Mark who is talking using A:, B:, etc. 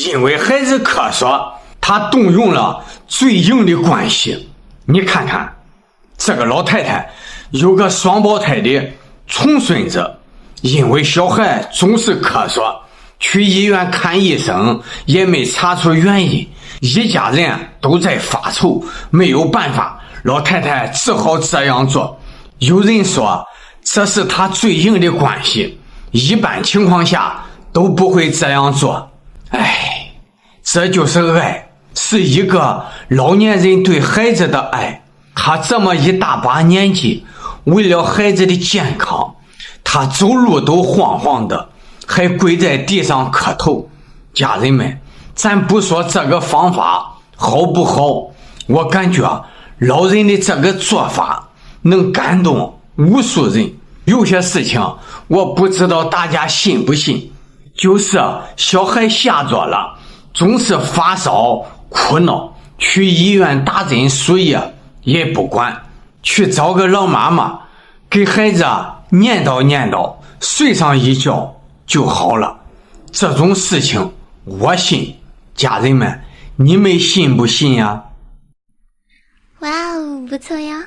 A: 因为孩子咳嗽，他动用了最硬的关系。你看看，这个老太太有个双胞胎的重孙子，因为小孩总是咳嗽，去医院看医生也没查出原因，一家人都在发愁，没有办法，老太太只好这样做。有人说这是她最硬的关系，一般情况下都不会这样做。这就是爱，是一个老年人对孩子的爱。他这么一大把年纪，为了孩子的健康，他走路都晃晃的，还跪在地上磕头。家人们，咱不说这个方法好不好，我感觉老人的这个做法能感动无数人。有些事情我不知道大家信不信，就是小孩吓着了，总是发烧哭闹，去医院打针输液也不管，去找个老妈妈给孩子念叨念叨，睡上一觉就好了。这种事情我信，家人们，你们信不信呀？
B: 哇哦，不错呀。